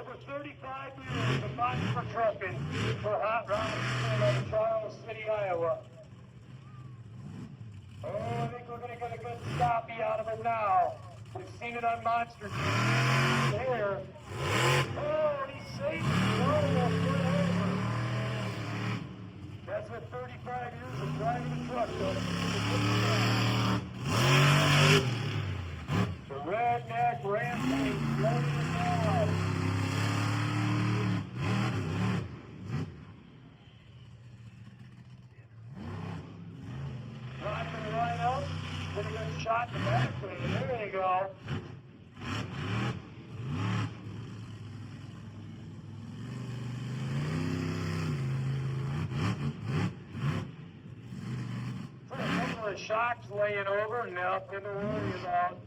Over 35 years of monster trucking for hot rods out of Charles City, Iowa. Oh, I think we're going to get a good stoppie out of it now. We've seen it on monster trucks here. Oh, and he's safe. Oh, good over. That's what 35 years of driving a truck does. The redneck rampage running it now. Rocking right out. Getting a good shot in the back. There you go. Put a couple of shocks laying over, nothing to worry about.